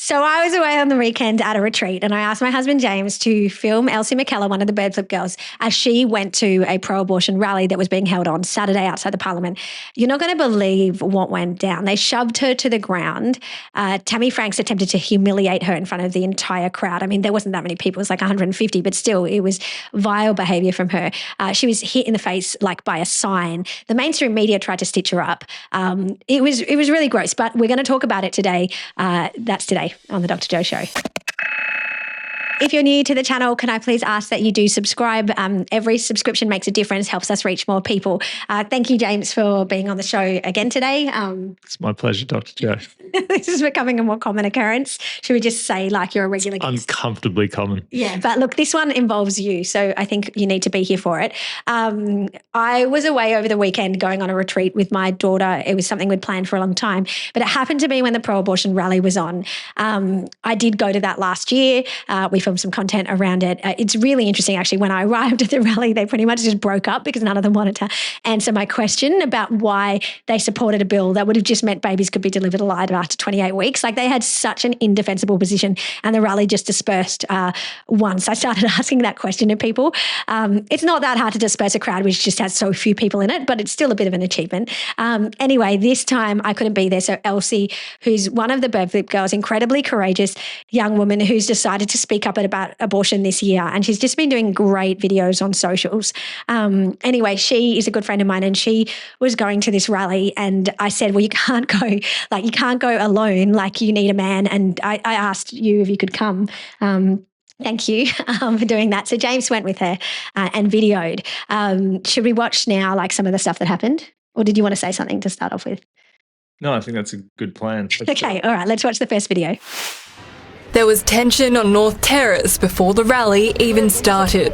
So I was away on the weekend at a retreat and I asked my husband James to film Elsie McKellar, one of the Bird Flip girls, as she went to a pro-abortion rally that was being held on Saturday outside the Parliament. You're not going to believe what went down. They shoved her to the ground. Tammy Franks attempted to humiliate her in front of the entire crowd. I mean, there wasn't that many people. It was like 150, but still it was vile behaviour from her. She was hit in the face like by a sign. The mainstream media tried to stitch her up. It was really gross, but we're going to talk about it today. That's today on the Dr. Joe Show. If you're new to the channel, can I please ask that you do subscribe? Every subscription makes a difference, helps us reach more people. Thank you, James, for being on the show again today. It's my pleasure, Dr. Joe. This is becoming a more common occurrence. Should we just say like you're a regular guest? Uncomfortably common. Yeah, but look, this one involves you, so I think you need to be here for it. I was away over the weekend going on a retreat with my daughter. It was something we'd planned for a long time, but it happened to be when the pro-abortion rally was on. I did go to that last year. We filmed some content around it. It's really interesting, actually. When I arrived at the rally, they pretty much just broke up because none of them wanted to answer my question about why they supported a bill that would have just meant babies could be delivered alive after 28 weeks. Like, they had such an indefensible position, and the rally just dispersed once I started asking that question to people. It's not that hard to disperse a crowd which just has so few people in it, but it's still a bit of an achievement. Anyway, this time I couldn't be there. So Elsie, who's one of the Bird Flip girls, incredibly courageous young woman who's decided to speak up about abortion this year, and she's just been doing great videos on socials. Anyway, she is a good friend of mine, and she was going to this rally, and I said, well, you can't go alone, like you need a man. And I asked you if you could come. Thank you for doing that. So James went with her and videoed. Should we watch now like some of the stuff that happened? Or did you want to say something to start off with? No, I think that's a good plan. Okay, all right, let's watch the first video. There was tension on North Terrace before the rally even started.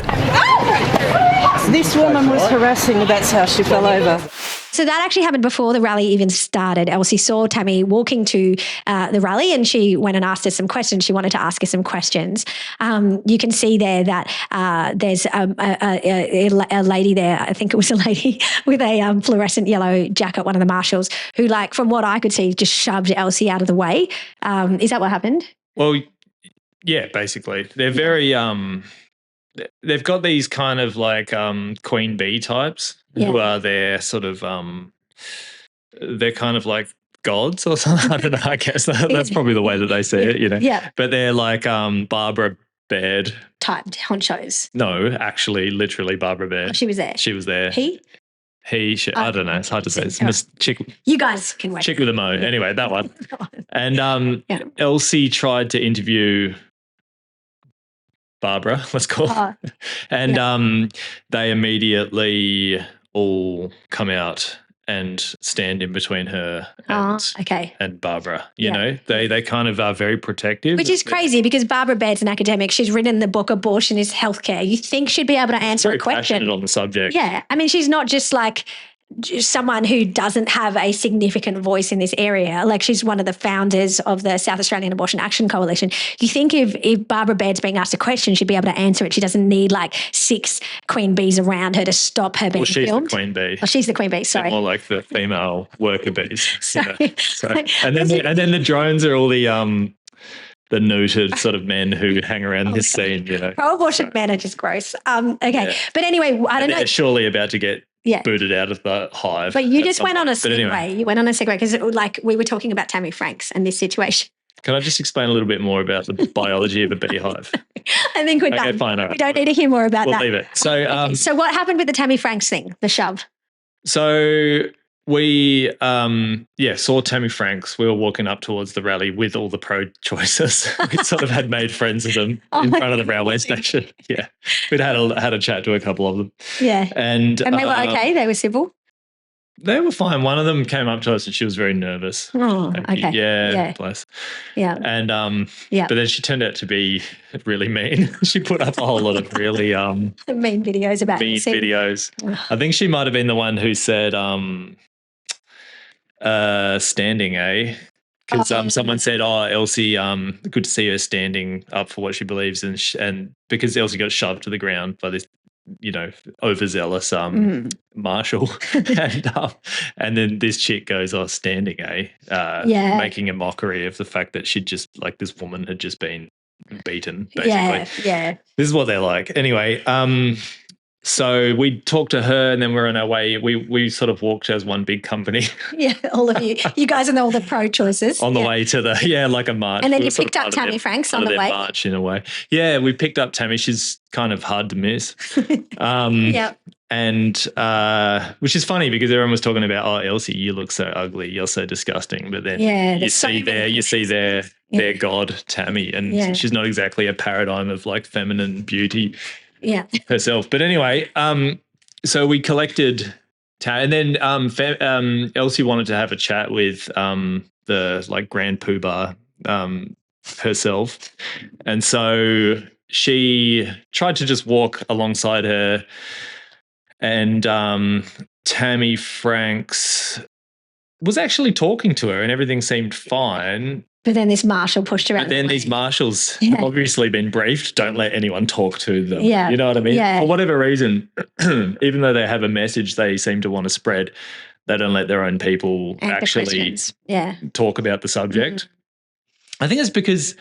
This woman was harassing her, that's how she fell over. So that actually happened before the rally even started. Elsie saw Tammy walking to the rally, and she went and asked her some questions. She wanted to ask her some questions. You can see there that there's a lady there, I think it was a lady with a fluorescent yellow jacket, one of the marshals, who, like, from what I could see, just shoved Elsie out of the way. Is that what happened? Well, yeah, basically. They're very, they've got these kind of like queen bee types who are their sort of, they're kind of like gods or something. I don't know, I guess that's probably the way that they see it, you know. Yeah. But they're like Barbara Baird. Type honchos. No, actually, literally Barbara Baird. Oh, she was there. She was there. He, I don't know. It's hard to say. It's Miss Chick. You guys can wait. Chick with a mo. Anyway, that one. And Elsie tried to interview Barbara, let's call her. And they immediately all come out and stand in between her and Barbara. You know, they kind of are very protective. Which is crazy because Barbara Baird's an academic. She's written the book Abortion is Healthcare. You think she'd be able to answer a question. Passionate on the subject. Yeah. I mean, she's not just like someone who doesn't have a significant voice in this area. Like, she's one of the founders of the South Australian Abortion Action Coalition. You think if Barbara Baird's being asked a question, she'd be able to answer it. She doesn't need like 6 queen bees around her to stop her being filmed. She's the queen bee. Oh, she's the queen bee, sorry. More like the female worker bees. Sorry. You know? So, and then the drones are all the neutered sort of men who hang around this scene, you know. Pro-abortion men are just gross. Okay. Yeah. But anyway, I don't know. They're surely about to get booted out of the hive. But you just went on a segue. Anyway. You went on a segue because like we were talking about Tammy Franks and this situation. Can I just explain a little bit more about the biology of a beehive? I think we're done. Okay, fine. All right. We don't need to hear more about that. We'll leave it. So, so what happened with the Tammy Franks thing, the shove? So we, saw Tammy Franks. We were walking up towards the rally with all the pro-choicers. We sort of had made friends with them in front of the railway station. Yeah. We'd had a chat to a couple of them. Yeah. And they were okay? They were civil? They were fine. One of them came up to us and she was very nervous. Oh, okay. Yeah, bless. Yeah. And but then she turned out to be really mean. She put up a whole lot of really mean videos about videos. I think she might have been the one who said standing, eh? Because someone said, Elsie, good to see her standing up for what she believes, and because Elsie got shoved to the ground by this overzealous marshal, and then this chick goes, "Oh, standing, making a mockery of the fact that she'd just like this woman had just been beaten, basically. Yeah. This is what they're like. Anyway, so we talked to her, and then we're on our way. We sort of walked as one big company. Yeah, all of you guys and all the pro-choices. On the way to like a march. And then you picked up Tammy Franks on the way. March in a way. Yeah, we picked up Tammy. She's kind of hard to miss. And which is funny because everyone was talking about, "Oh, Elsie, you look so ugly. You're so disgusting." But then you see their god, Tammy, and she's not exactly a paradigm of like feminine beauty. Yeah. Herself. But anyway, so we collected and then Elsie wanted to have a chat with the like Grand Poobah herself. And so she tried to just walk alongside her, and Tammy Franks was actually talking to her and everything seemed fine. But then this marshal pushed her out. But then these marshals have obviously been briefed, don't let anyone talk to them. Yeah. You know what I mean? Yeah. For whatever reason, even though they have a message they seem to want to spread, they don't let their own people actually talk about the subject. I think it's because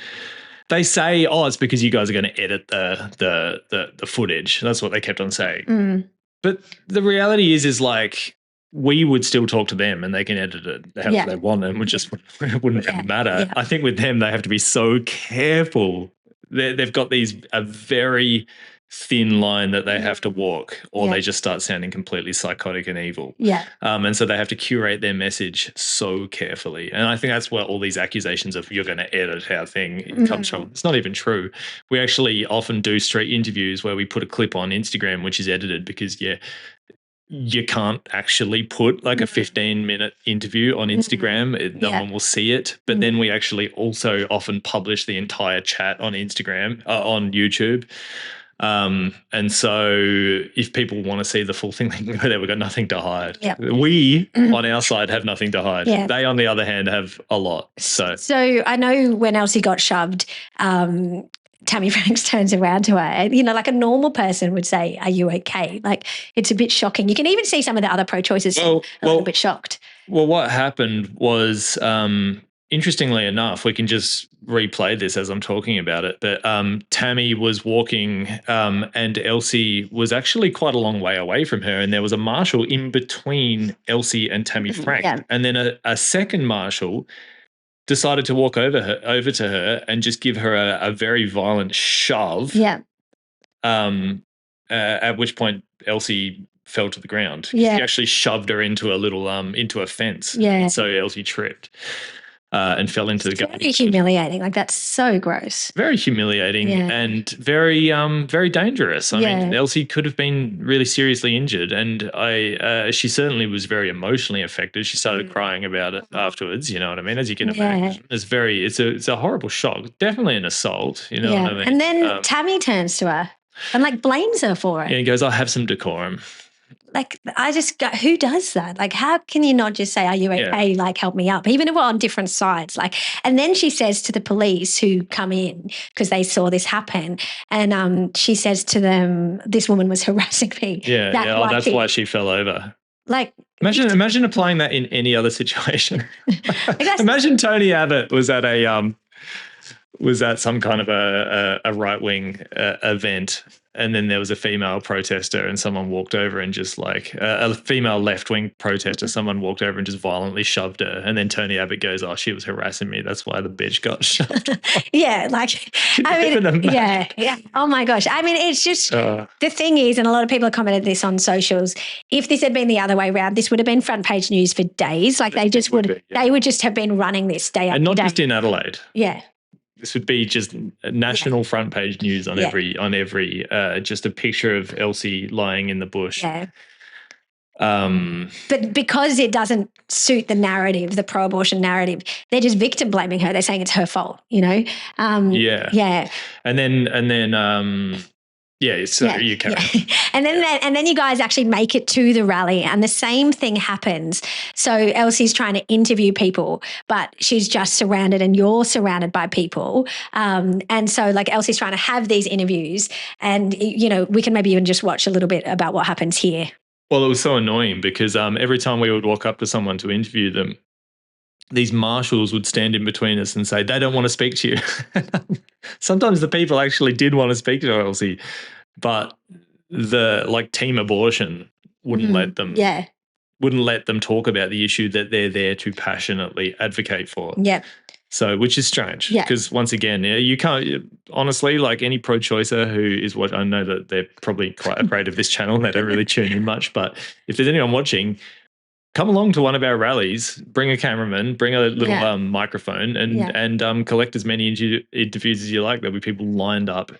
they say, "Oh, it's because you guys are going to edit the footage." That's what they kept on saying. But the reality is like, we would still talk to them and they can edit it however they want, and it wouldn't really matter. Yeah. I think with them, they have to be so careful. They've got a very thin line that they have to walk, or they just start sounding completely psychotic and evil. Yeah. And so they have to curate their message so carefully. And I think that's where all these accusations of you're going to edit our thing comes from. It's not even true. We actually often do street interviews where we put a clip on Instagram, which is edited because, you can't actually put like a 15-minute interview on Instagram. No one will see it. But then we actually also often publish the entire chat on Instagram, on YouTube. And so if people want to see the full thing, they can go there. We've got nothing to hide. Yep. We, on our side, have nothing to hide. Yeah. They, on the other hand, have a lot. So I know when Elsie got shoved, Tammy Franks turns around to her, like a normal person would say, "Are you okay?" Like, it's a bit shocking. You can even see some of the other pro-choices a little bit shocked. Well, what happened was, interestingly enough, we can just replay this as I'm talking about it, but Tammy was walking and Elsie was actually quite a long way away from her, and there was a marshal in between Elsie and Tammy Franks. Yeah. And then a second marshal decided to walk over to her and just give her a very violent shove. Yeah. At which point Elsie fell to the ground. Yeah. He actually shoved her into a fence. Yeah. And so Elsie tripped and fell into the garden. Very humiliating. Like, that's so gross. Very humiliating and very very dangerous. I mean, Elsie could have been really seriously injured, and she certainly was very emotionally affected. She started crying about it afterwards, you know what I mean? As you can imagine. It's a horrible shock. Definitely an assault, you know what I mean? And then Tammy turns to her and like blames her for it. Yeah, he goes, "I'll have some decorum." Like, I just go, who does that? Like, how can you not just say, "Are you okay? Yeah. Like, help me up," even if we're on different sides. Like, and then she says to the police who come in because they saw this happen, and she says to them, "This woman was harassing me." Yeah, that's why she fell over. Like, imagine applying that in any other situation. Imagine Tony Abbott was at some kind of a right-wing event, and then there was a female protester and someone walked over and just like a female left-wing protester, someone walked over and just violently shoved her, and then Tony Abbott goes, "Oh, she was harassing me. That's why the bitch got shoved." Yeah, like, I mean, yeah. Oh my gosh. I mean, it's just, the thing is, and a lot of people have commented this on socials, if this had been the other way around, this would have been front page news for days. Like, they would just have been running this day after day. And not just in Adelaide. Yeah. This would be just national front page news on every just a picture of Elsie lying in the bush. Yeah. But because it doesn't suit the narrative, the pro-abortion narrative, they're just victim blaming her. They're saying it's her fault, you know? Yeah. And then Yeah, so you carry on. And then you guys actually make it to the rally, and the same thing happens. So Elsie's trying to interview people, but she's just surrounded, and you're surrounded by people. And so like Elsie's trying to have these interviews, and we can maybe even just watch a little bit about what happens here. Well, it was so annoying because every time we would walk up to someone to interview them, these marshals would stand in between us and say, they don't want to speak to you. Sometimes the people actually did want to speak to Elsie, but the team abortion wouldn't let them. Yeah. Wouldn't let them talk about the issue that they're there to passionately advocate for. Yeah. So, which is strange because once again, you can't, honestly, like any pro-choicer who is what I know that they're probably quite afraid of this channel. They don't really tune in much, but if there's anyone watching, come along to one of our rallies, bring a cameraman, bring a little microphone and collect as many interviews as you like. There'll be people lined up,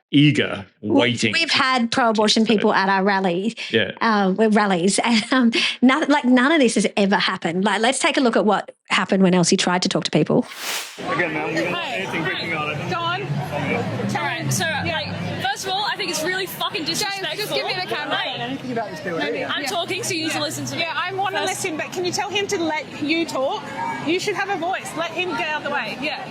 eager, waiting. We've had pro-abortion people at our rallies. Yeah. Rallies. And none of this has ever happened. Like, let's take a look at what happened when Elsie tried to talk to people. Again, ma'am, we don't want anything breaking out. Go on. All right, so, first of all, I think it's really fucking disrespectful. James, just give me the camera. Anything about this bill, I'm talking, so you need to listen to me. Yeah, I want to listen, but can you tell him to let you talk? You should have a voice. Let him get out of the way. Yeah.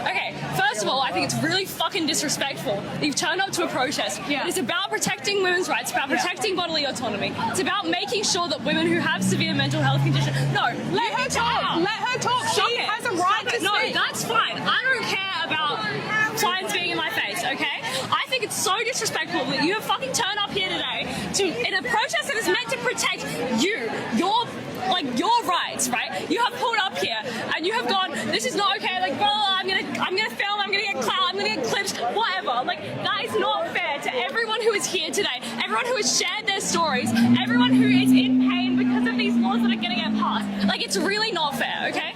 Okay, first of all, I think it's really fucking disrespectful that you've turned up to a protest. Yeah. It's about protecting women's rights, it's about protecting bodily autonomy. It's about making sure that women who have severe mental health conditions... No, let her talk. Let her talk. She has a right to speak. No, that's fine. I don't care about clients being in my face, okay? I think it's so disrespectful that you have fucking turned up here today in a protest that is meant to protect your rights, right? You have pulled up here and you have gone, this is not okay, like, blah, blah, I'm gonna film, I'm gonna get clout, I'm gonna get clips, whatever. Like, that is not fair to everyone who is here today, everyone who has shared their stories, everyone who is in pain because of these laws that are gonna get passed. Like, it's really not fair, okay?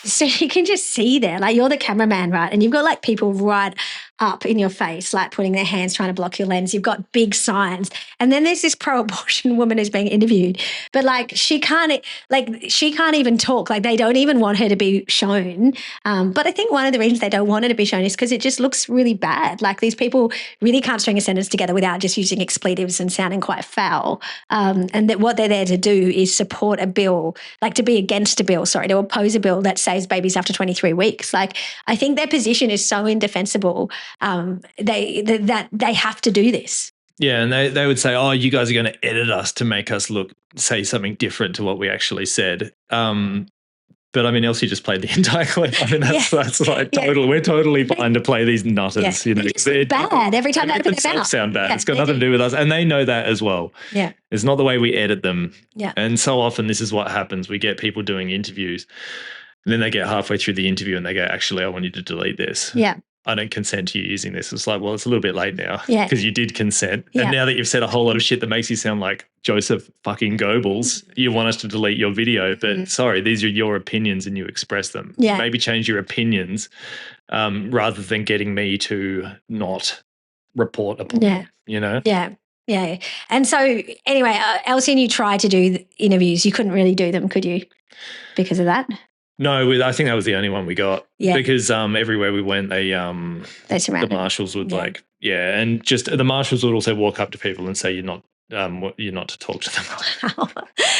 So you can just see there, like, you're the cameraman, right? And you've got like people right up in your face, like putting their hands trying to block your lens. You've got big signs. And then there's this pro-abortion woman who's being interviewed, but like she can't even talk. Like, they don't even want her to be shown. But I think one of the reasons they don't want her to be shown is because it just looks really bad. Like, these people really can't string a sentence together without just using expletives and sounding quite foul. And that what they're there to do is support a bill, like to be against a bill, to oppose a bill that saves babies after 23 weeks. Like, I think their position is so indefensible. They have to do this. Yeah, and they would say, oh, you guys are going to edit us to make us say something different to what we actually said. But I mean, Elsie just played the entire clip. I mean, that's like we're totally fine to play these nutters. Yeah. It's bad every time they open their mouth. Sound bad. It's got nothing to do with us, and they know that as well. Yeah, it's not the way we edit them. Yeah, and so often this is what happens. We get people doing interviews, and then they get halfway through the interview and they go, "Actually, I want you to delete this." Yeah. I don't consent to you using this. It's like, well, it's a little bit late now because you did consent. Yeah. And now that you've said a whole lot of shit that makes you sound like Joseph fucking Goebbels, you want us to delete your video. But sorry, these are your opinions and you express them. Yeah. Maybe change your opinions rather than getting me to not report upon them, you know? Yeah. Yeah. And so anyway, Elsie and you tried to do the interviews. You couldn't really do them, could you? Because of that? No, I think that was the only one we got. Yeah. Because everywhere we went, they surrounded. The marshals would and just the marshals would also walk up to people and say, you're not to talk to them. Wow.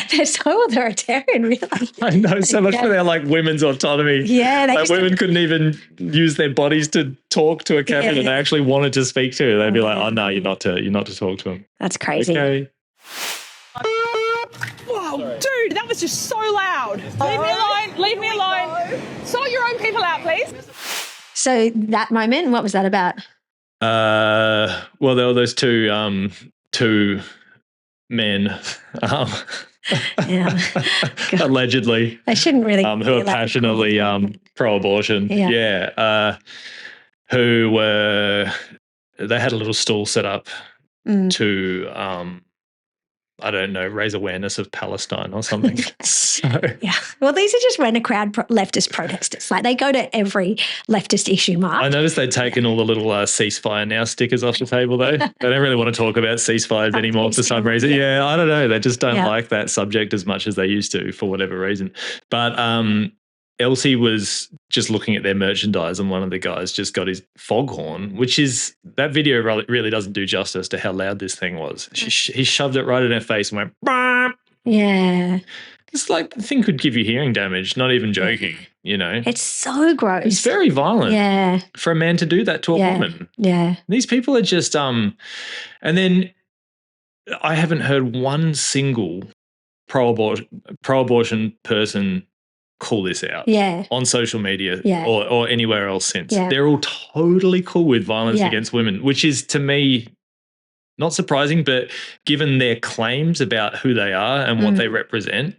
They're so authoritarian, really. I know, so much for their like women's autonomy. Yeah. Like women couldn't even use their bodies to talk to a captain and they actually wanted to speak to her. They'd be like, oh no, you're not to talk to him. That's crazy. Okay. Whoa, dude, that was just so loud. Leave me alone. Sort your own people out, please. So that moment, what was that about? Well, there were those two men, allegedly. They shouldn't really who are passionately pro-abortion. They had a little stall set up to I don't know, raise awareness of Palestine or something. Well, these are just rent-a-crowd leftist protesters. Like, they go to every leftist issue, Mark. I noticed they'd taken all the little ceasefire now stickers off the table, though. They don't really want to talk about ceasefires anymore for some reason. Yeah, I don't know. They just don't like that subject as much as they used to for whatever reason. But Elsie was just looking at their merchandise and one of the guys just got his foghorn, that video really doesn't do justice to how loud this thing was. He shoved it right in her face and went, "Bam!" Yeah. It's like the thing could give you hearing damage, not even joking, you know. It's so gross. It's very violent. Yeah. For a man to do that to a woman. Yeah. These people are just and then I haven't heard one single pro-abortion person call this out on social media or anywhere else since. Yeah. They're all totally cool with violence against women, which is to me not surprising, but given their claims about who they are and what they represent,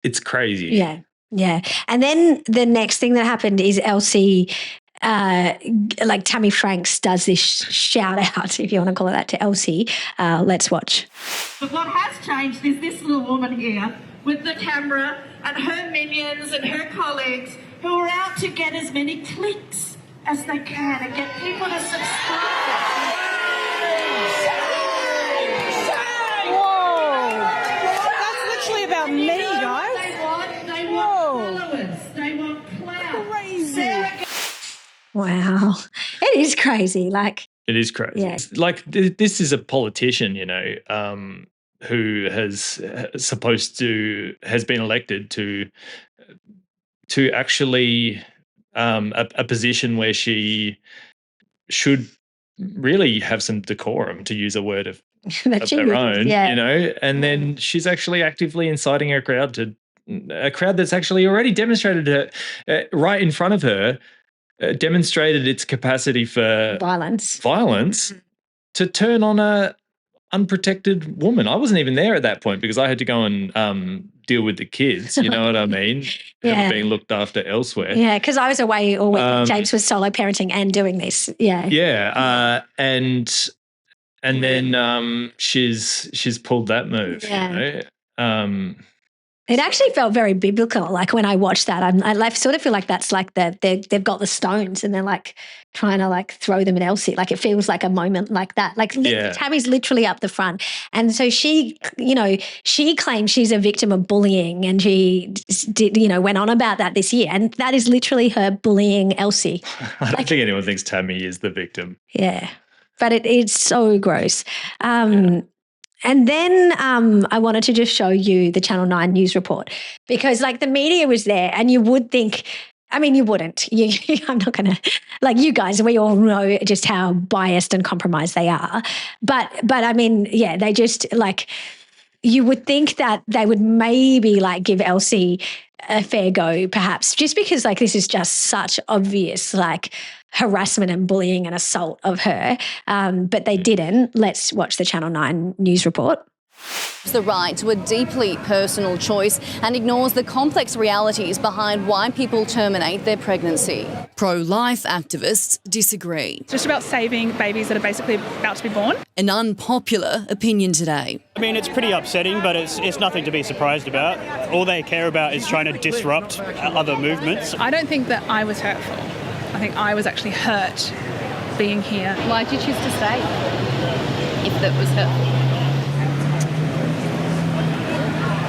it's crazy. Yeah. Yeah. And then the next thing that happened is Elsie, like Tammy Franks does this shout out, if you want to call it that, to Elsie. Let's watch. But what has changed is this little woman here with the camera and her minions and her colleagues who are out to get as many clicks as they can and get people to subscribe. About me, guys. They want followers. They want clout. Crazy. Wow. It is crazy. Like, it is crazy. Yeah. Like this is a politician, you know, who has been elected to actually a position where she should really have some decorum, to use a word of her own, you know, and then she's actually actively inciting a crowd that's actually already demonstrated right in front of her, demonstrated its capacity for violence to turn on a unprotected woman. I wasn't even there at that point because I had to go and deal with the kids, you know what I mean? Being looked after elsewhere. Yeah, because I was away all week. James was solo parenting and doing this. Yeah. Yeah. And then she's pulled that move. You know? It actually felt very biblical. Like when I watched that, I sort of feel like that's like they've got the stones and they're like trying to like throw them at Elsie. Like it feels like a moment like that. Like Tammy's literally up the front, and so she claims she's a victim of bullying, and she did, went on about that this year, and that is literally her bullying Elsie. I don't think anyone thinks Tammy is the victim. Yeah, but it's so gross. And then I wanted to just show you the Channel 9 news report because like the media was there and you would think, I mean, you wouldn't. I'm not going to, like you guys, we all know just how biased and compromised they are. But I mean, yeah, they just like, you would think that they would maybe like give Elsie a fair go perhaps just because like this is just such obvious like harassment and bullying and assault of her. But they didn't. Let's watch the Channel 9 news report. The right to a deeply personal choice and ignores the complex realities behind why people terminate their pregnancy. Pro-life activists disagree. It's just about saving babies that are basically about to be born. An unpopular opinion today. I mean, it's pretty upsetting, but it's nothing to be surprised about. All they care about is trying to disrupt other movements. I don't think that I was hurtful. I think I was actually hurt being here. Why did you choose to stay if that was hurtful?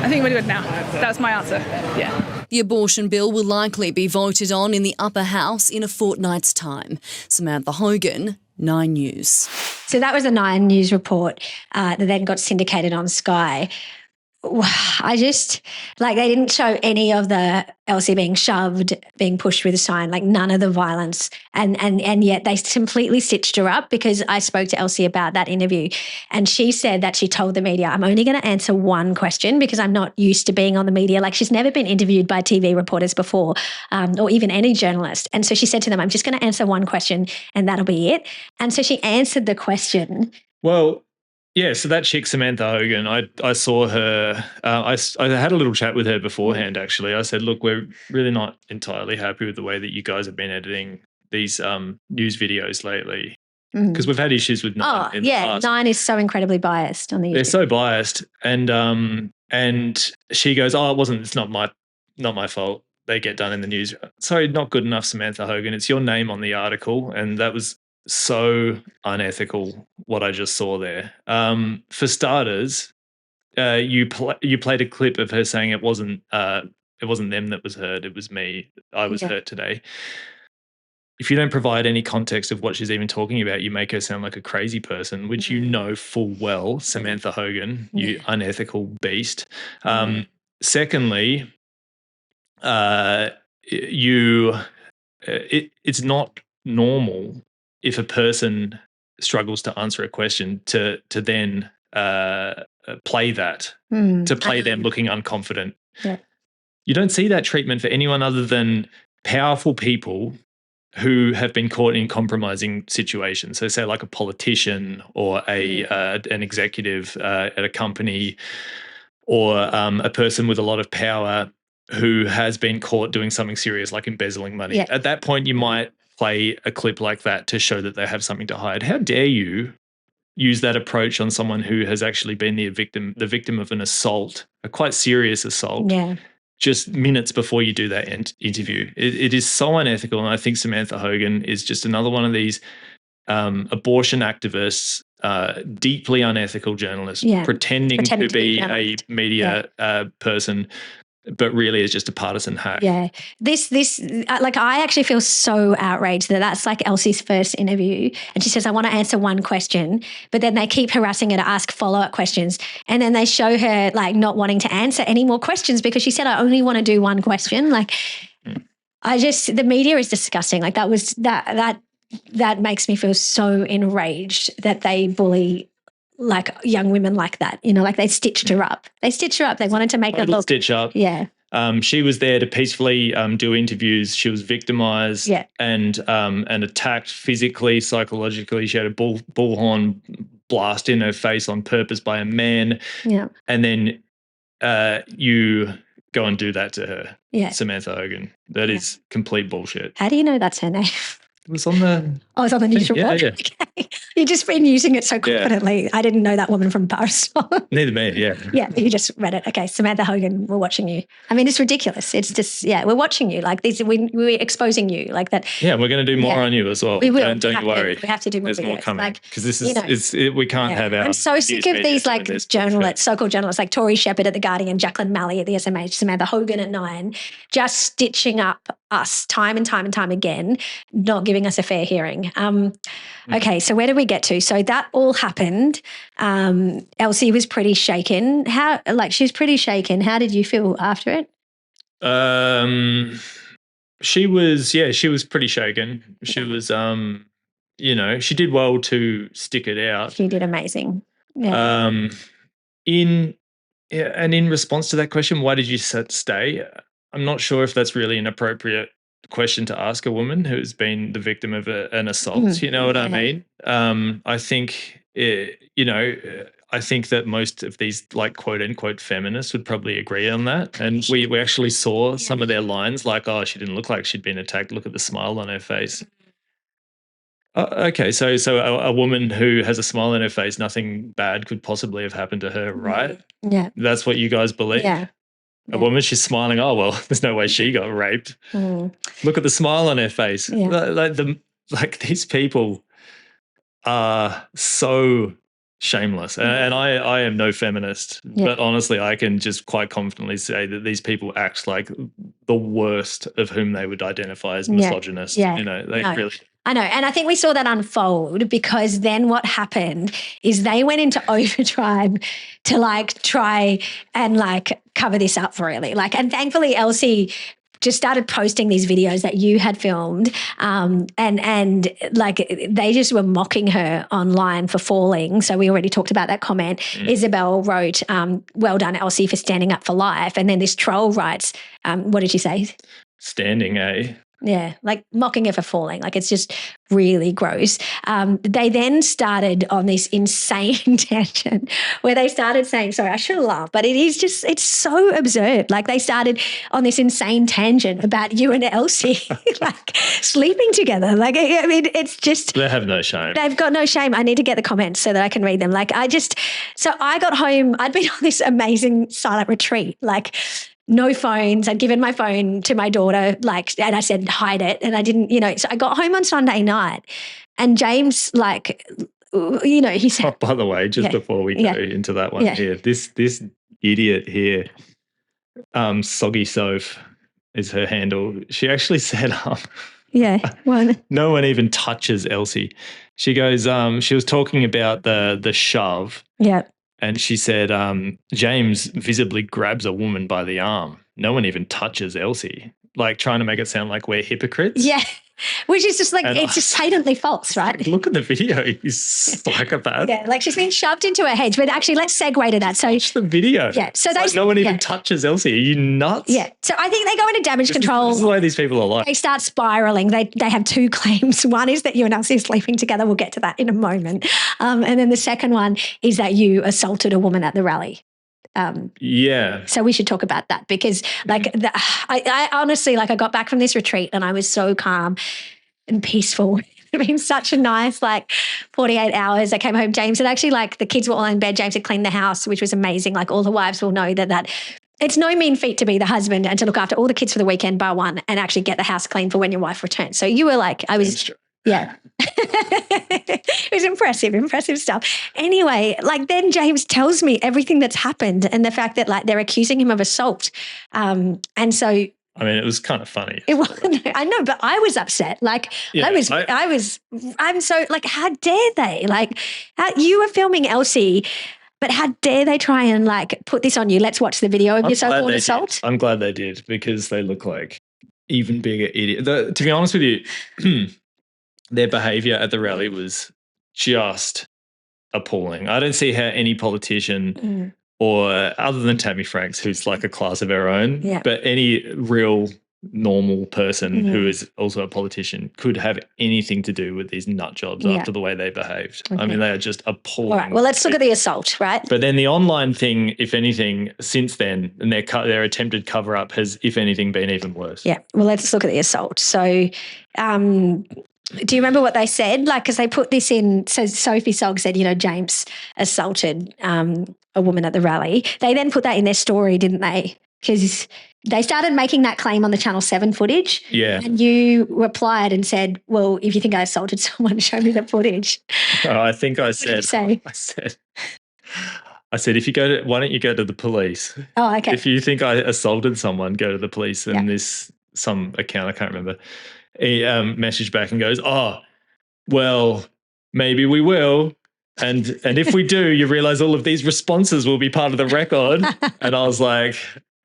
I think we're good now. That's my answer. Yeah. The abortion bill will likely be voted on in the upper house in a fortnight's time. Samantha Hogan, 9 News. So that was a 9 News report that then got syndicated on Sky. I just, like, they didn't show any of the Elsie being shoved, being pushed with a sign, like none of the violence. And yet they completely stitched her up because I spoke to Elsie about that interview and she said that she told the media, I'm only going to answer one question because I'm not used to being on the media. Like she's never been interviewed by TV reporters before or even any journalist. And so she said to them, I'm just going to answer one question and that'll be it. And so she answered the question. Well, yeah, so that chick, Samantha Hogan, I saw her, I had a little chat with her beforehand, actually. I said, look, we're really not entirely happy with the way that you guys have been editing these news videos lately because we've had issues with 9 in the past. 9 is so incredibly biased on the YouTube. They're so biased. And she goes, it's not my fault. They get done in the news. Sorry, not good enough, Samantha Hogan. It's your name on the article. And that was so unethical what I just saw there. For starters, you played a clip of her saying it wasn't it wasn't them that was hurt. It was me. I was hurt today. If you don't provide any context of what she's even talking about, you make her sound like a crazy person, which you know full well, Samantha Hogan, you unethical beast. Secondly, it's not normal if a person struggles to answer a question to then play that, to play them looking unconfident. Yeah. You don't see that treatment for anyone other than powerful people who have been caught in compromising situations. So say like a politician or an executive at a company, or a person with a lot of power who has been caught doing something serious like embezzling money. Yeah. At that point, you might play a clip like that to show that they have something to hide. How dare you use that approach on someone who has actually been the victim of an assault, a quite serious assault, just minutes before you do that interview? It is so unethical, and I think Samantha Hogan is just another one of these abortion activists, deeply unethical journalists, pretending to be a media person, but really is just a partisan hack. Yeah. This like, I actually feel so outraged that that's like Elsie's first interview. And she says, I want to answer one question, but then they keep harassing her to ask follow-up questions. And then they show her like not wanting to answer any more questions because she said, I only want to do one question. Like, the media is disgusting. Like that makes me feel so enraged that they bully like young women like that, like they stitched her up. They wanted to make her look. Stitch up. Yeah. She was there to peacefully do interviews. She was victimized and attacked physically, psychologically. She had a bullhorn blast in her face on purpose by a man. Yeah. And then you go and do that to her, Samantha Hogan. That is complete bullshit. How do you know that's her name? It was on the... Oh, it's on the news report? Yeah. Okay. You've just been using it so confidently. I didn't know that woman from Paris. Neither me, Yeah, you just read it. Okay, Samantha Hogan, we're watching you. I mean, it's ridiculous. It's just, we're watching you. Like, we're exposing you like that. Yeah, we're going to do more on you as well. We will. Don't you worry. We have to do more. There's more coming. Because this is, we can't have our... I'm so sick of these like journalists, so-called journalists, like Tori Shepherd at The Guardian, Jacqueline Malley at the SMH, Samantha Hogan at Nine, just stitching up us time and time and time again, not giving us a fair hearing. Okay, so where did we get to? So that all happened. Elsie was pretty shaken. She was pretty shaken. How did you feel after it? She was pretty shaken. She was, she did well to stick it out. She did amazing. Yeah. In response to that question, why did you stay? I'm not sure if that's really an appropriate question to ask a woman who's been the victim of an assault. You know what I mean? I think, I think that most of these like quote unquote feminists would probably agree on that. And we actually saw some of their lines like, oh, she didn't look like she'd been attacked. Look at the smile on her face. Okay, so a woman who has a smile on her face, nothing bad could possibly have happened to her, right? Yeah. That's what you guys believe? Yeah. A woman, she's smiling. Oh, well, there's no way she got raped. Look at the smile on her face. Yeah. Like these people are so shameless. And I am no feminist, but honestly, I can just quite confidently say that these people act like the worst of whom they would identify as misogynist. Yeah. They really... I know. And I think we saw that unfold because then what happened is they went into overdrive to like try and like cover this up really. Like, and thankfully Elsie just started posting these videos that you had filmed and like they just were mocking her online for falling. So we already talked about that comment. Isabel wrote, well done, Elsie, for standing up for life. And then this troll writes, what did she say? Standing, eh? Yeah, like mocking her for falling. Like it's just really gross. They then started on this insane tangent where they started saying, sorry, I shouldn't laugh, but it's so absurd. Like they started on this insane tangent about you and Elsie like sleeping together. Like, I mean, it's just... They have no shame. They've got no shame. I need to get the comments so that I can read them. Like so I got home, I'd been on this amazing silent retreat, like... No phones. I'd given my phone to my daughter, and I said, hide it. And I didn't, so I got home on Sunday night and James, he said. Oh, by the way, just before we go into that one here, this idiot here Soggy Soph is her handle. She actually said, Yeah. One. no one even touches Elsie. She goes, she was talking about the shove. Yeah. And she said, James visibly grabs a woman by the arm. No one even touches Elsie. Like trying to make it sound like we're hypocrites. Yeah. Which is just like, it's just patently false, right? Look at the video. He's psychopath. Yeah, like she's been shoved into a hedge. But actually, let's segue to that. So watch the video. Yeah. So like no one even touches Elsie. Are you nuts? Yeah. So I think they go into damage control. This is the way these people are like. They start spiraling. They have two claims. One is that you and Elsie are sleeping together. We'll get to that in a moment. And then the second one is that you assaulted a woman at the rally. Yeah. So we should talk about that because I honestly, like I got back from this retreat and I was so calm and peaceful. It's been such a nice 48 hours. I came home, James had actually the kids were all in bed. James had cleaned the house, which was amazing. Like all the wives will know that it's no mean feat to be the husband and to look after all the kids for the weekend bar one and actually get the house clean for when your wife returns. So you were yeah. It was impressive stuff. Anyway, then James tells me everything that's happened and the fact that they're accusing him of assault. And so I mean, it was kind of funny. I know, but I was upset. I'm so how dare they? You were filming Elsie, but how dare they try and put this on you? Let's watch the video of your so-called assault. I'm glad they did because they look like even bigger idiots. To be honest with you, their behaviour at the rally was just appalling. I don't see how any politician or other than Tammy Franks, who's like a class of her own, but any real normal person who is also a politician could have anything to do with these nut jobs after the way they behaved. Okay. I mean, they are just appalling. All right, well, let's look at the assault, right? But then the online thing, if anything, since then, and their attempted cover-up has, if anything, been even worse. Yeah, well, let's look at the assault. So do you remember what they said? Because they put this in, so Sophie Sogg said, James assaulted a woman at the rally. They then put that in their story, didn't they? Because they started making that claim on the Channel 7 footage. Yeah. And you replied and said, well, if you think I assaulted someone, show me the footage. Oh, I think I said, what did you say? I said, why don't you go to the police? Oh, okay. If you think I assaulted someone, go to the police. And some account, I can't remember, he messaged back and goes, oh, well, maybe we will. And if we do, you realise all of these responses will be part of the record. And I was like,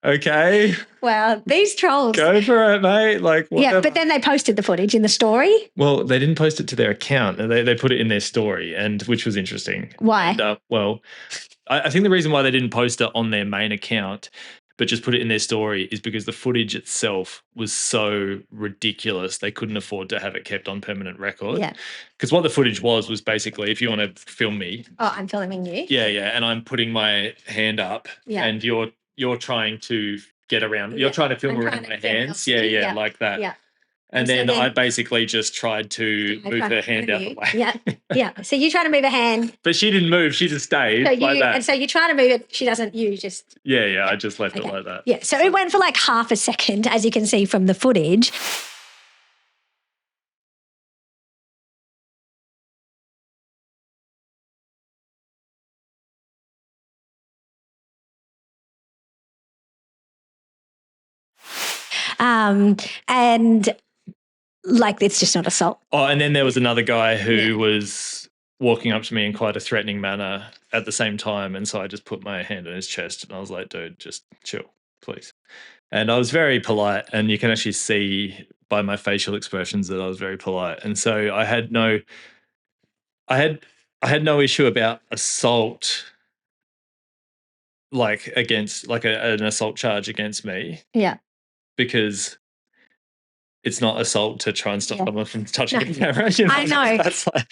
okay. Well, these trolls. Go for it, mate. Whatever. Yeah, but then they posted the footage in the story. Well, they didn't post it to their account. They put it in their story, which was interesting. Why? And, I think the reason why they didn't post it on their main account but just put it in their story is because the footage itself was so ridiculous they couldn't afford to have it kept on permanent record. Yeah. Because what the footage was basically, if you want to film me. Oh, I'm filming you? Yeah, and I'm putting my hand up and you're trying to get around. You're trying to film around my hands. Yeah, like that. Yeah. And then I basically just tried to move her hand out the way. Yeah. So you try to move a hand. But she didn't move. She just stayed like that. And so you try to move it. She doesn't. You just. Yeah. I just left it like that. Yeah. So it went for half a second, as you can see from the footage. And it's just not assault. Oh, and then there was another guy who was walking up to me in quite a threatening manner at the same time. And so I just put my hand on his chest and I was like, dude, just chill, please. And I was very polite, and you can actually see by my facial expressions that I was very polite. And so I had no issue about assault, against an assault charge against me. Yeah. Because it's not assault to try and stop someone from touching the camera. I know.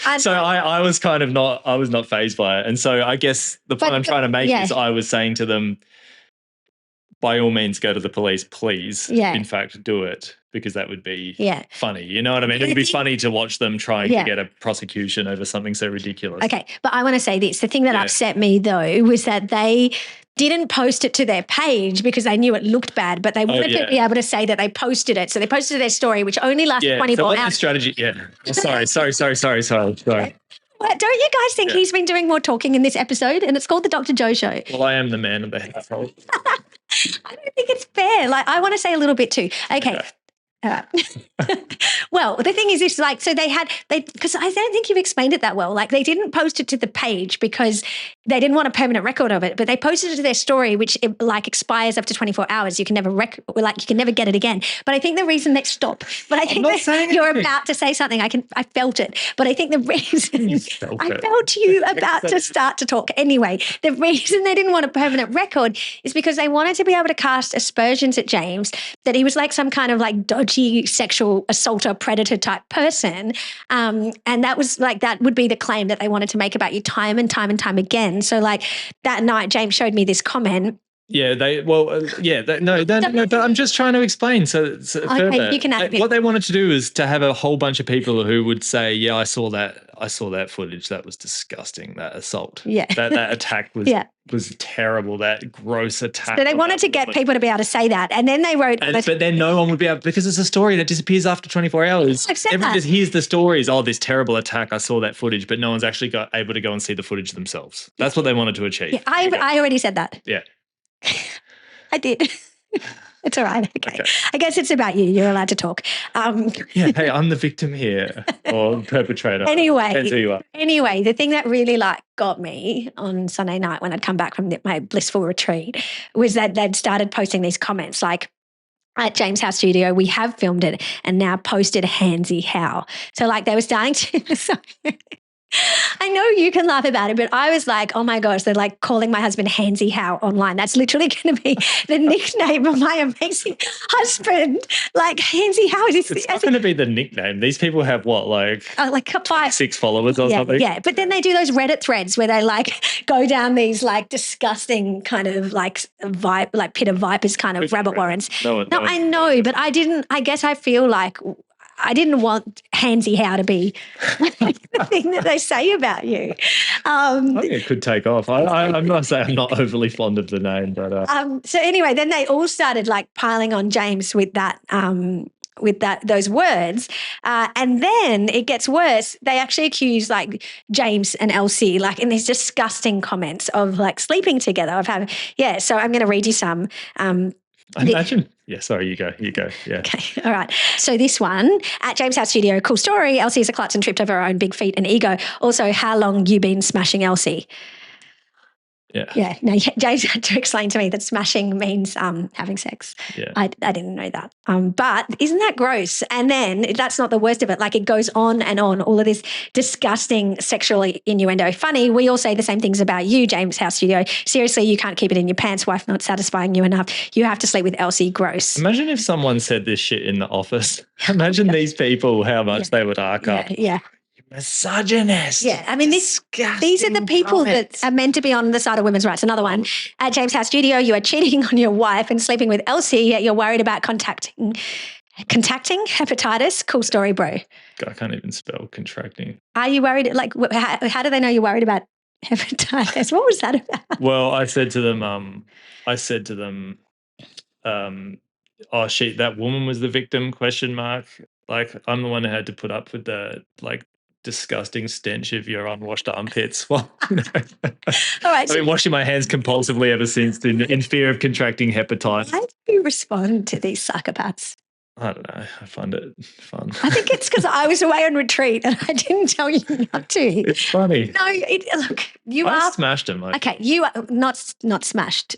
I was kind of I was not fazed by it. And so I guess the point I'm trying to make is I was saying to them, by all means, go to the police, please. Yeah. In fact, do it, because that would be funny. You know what I mean? It would be funny to watch them trying to get a prosecution over something so ridiculous. Okay, but I want to say this. The thing that upset me, though, was that they didn't post it to their page because they knew it looked bad, but they wanted to be able to say that they posted it. So they posted their story, which only lasted 24 hours. Strategy, Sorry. Well, don't you guys think he's been doing more talking in this episode? And it's called the Dr. Joe Show. Well, I am the man of the household. I don't think it's fair. Like, I want to say a little bit too. Okay. All right. Well, the thing is, it's like, so because I don't think you've explained it that well. Like, they didn't post it to the page because they didn't want a permanent record of it, but they posted it to their story, which expires after 24 hours. You can never you can never get it again. But I think the reason they stop, but I think that you're about to say something. I felt it, but I think the reason I felt you about to start to talk. Anyway, the reason they didn't want a permanent record is because they wanted to be able to cast aspersions at James that he was like some kind of like dodgy sexual assaulter predator type person, and that was like, that would be the claim that they wanted to make about you time and time and time again. So like that night James showed me this comment. Yeah, but I'm just trying to explain. So further, you can what they wanted to do is to have a whole bunch of people who would say, yeah, I saw that footage. That was disgusting. That assault. Yeah. That attack was terrible. That gross attack. So they wanted to get people to be able to say that. And then they wrote. But then no one would be able, because it's a story that disappears after 24 hours. Everyone just hears the stories. Oh, this terrible attack. I saw that footage, but no one's actually able to go and see the footage themselves. That's what they wanted to achieve. Yeah, I already said that. Yeah. I did. It's all right. Okay. I guess it's about you. You're allowed to talk. Hey, I'm the victim here, or perpetrator. Anyway, depends who you are. Anyway, the thing that really got me on Sunday night when I'd come back from my blissful retreat was that they'd started posting these comments like, at James House Studio, we have filmed it and now posted Handsy How. So like they were starting to. I know you can laugh about it, but I was like, oh my gosh, they're like calling my husband Handsy How online. That's literally going to be the nickname of my amazing husband. Like Handsy How. It's not going to be the nickname. These people have what, like 6 followers or something? Yeah, but then they do those Reddit threads where they like go down these like disgusting kind of like pit of vipers kind of rabbit warrens. No, I know, but I guess I feel like I didn't want Handsy How to be the thing that they say about you. I think it could take off. I'm not saying I'm not overly fond of the name, but so anyway, then they all started like piling on James with that. Those words, and then it gets worse. They actually accuse like James and Elsie, like in these disgusting comments of like sleeping together. So I'm going to read you some. Imagine. Yeah, sorry, you go. Yeah. Okay, all right. So this one, at James House Studio, cool story. Elsie is a klutz and tripped over her own big feet and ego. Also, how long you been smashing Elsie? Yeah. Yeah. No, James had to explain to me that smashing means having sex. Yeah. I didn't know that. But isn't that gross? And then that's not the worst of it. Like it goes on and on, all of this disgusting sexual innuendo. Funny, we all say the same things about you, James House Studio. Seriously, you can't keep it in your pants, wife not satisfying you enough. You have to sleep with Elsie, gross. Imagine if someone said this shit in the office. Imagine these people, how much they would arc up. Yeah. Misogynist. Yeah, I mean, these are the people that are meant to be on the side of women's rights. Another one, at James House Studio, you are cheating on your wife and sleeping with Elsie, yet you're worried about contacting hepatitis. Cool story, bro. I can't even spell contracting. Are you worried? Like, how do they know you're worried about hepatitis? What was that about? Well, I said to them, oh shit, that woman was the victim, ? Like, I'm the one who had to put up with the, like, disgusting stench of your unwashed armpits. Well, all right. I've been washing my hands compulsively ever since in fear of contracting hepatitis. How do you respond to these psychopaths? I don't know. I find it fun. I think it's because I was away on retreat and I didn't tell you not to. It's funny. No, look, I smashed him. Okay, you are not smashed.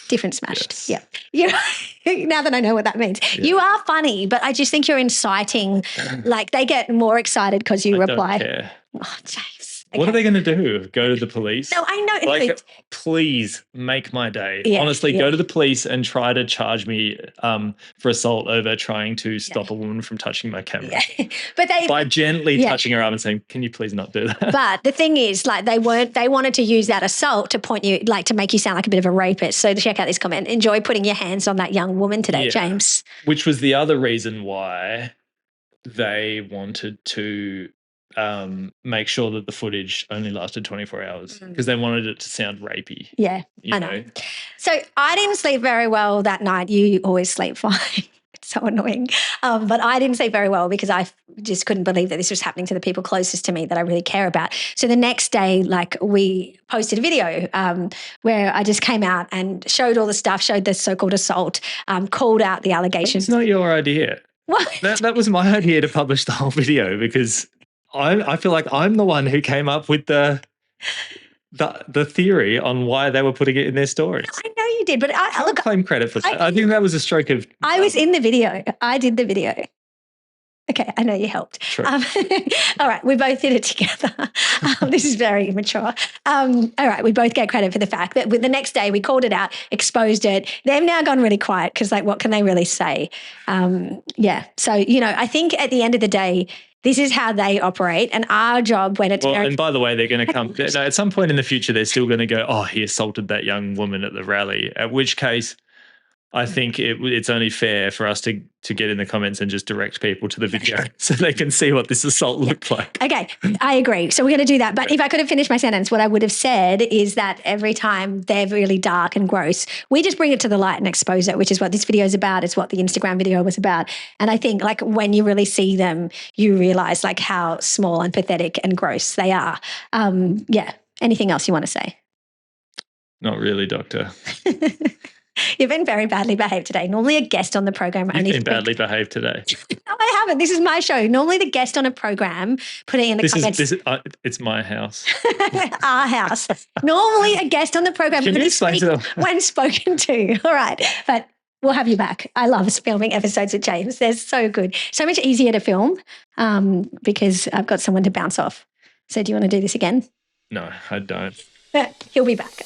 Different smashed. Yes. Yeah. Now that I know what that means. Yeah. You are funny, but I just think you're inciting. Like they get more excited because you reply. Don't care. Oh, James. Okay. What are they going to do? Go to the police? No, I know. Like, please make my day. Yeah, honestly, go to the police and try to charge me for assault over trying to stop a woman from touching my camera. Yeah. But by gently touching her arm and saying, "Can you please not do that?" But the thing is, like, they wanted to use that assault to point you, like, to make you sound like a bit of a rapist. So check out this comment. Enjoy putting your hands on that young woman today, James. Which was the other reason why they wanted to make sure that the footage only lasted 24 hours because they wanted it to sound rapey. Yeah, I know. So I didn't sleep very well that night. You always sleep fine. It's so annoying. But I didn't say very well because I just couldn't believe that this was happening to the people closest to me that I really care about. So the next day, like, we posted a video where I just came out and showed all the stuff, showed the so-called assault, called out the allegations. It's not your idea. What? That was my idea to publish the whole video because I feel like I'm the one who came up with the theory on why they were putting it in their stories. I know you did, but I look, claim credit for that. I think that was a stroke of... I was in the video. I did the video. Okay, I know you helped. True. All right, we both did it together. This is very immature. All right, we both get credit for the fact that the next day we called it out, exposed it. They've now gone really quiet because, like, what can they really say? Yeah, so, I think at the end of the day, this is how they operate, and our job when it's... and by the way, they're going to come... No, at some point in the future, they're still going to go, oh, he assaulted that young woman at the rally, at which case I think it's only fair for us to get in the comments and just direct people to the video so they can see what this assault looked like. Okay, I agree. So we're going to do that. But if I could have finished my sentence, what I would have said is that every time they're really dark and gross, we just bring it to the light and expose it, which is what this video is about. It's what the Instagram video was about. And I think, like, when you really see them, you realise, like, how small and pathetic and gross they are. Yeah. Anything else you want to say? Not really, Doctor. You've been very badly behaved today. Normally a guest on the program only... You've been badly behaved today. No, I haven't. This is my show. Normally the guest on a program putting in the comments... It's my house. Our house. Normally a guest on the program Can you explain to them? When spoken to. All right. But we'll have you back. I love filming episodes with James. They're so good. So much easier to film because I've got someone to bounce off. So do you want to do this again? No, I don't. He'll be back.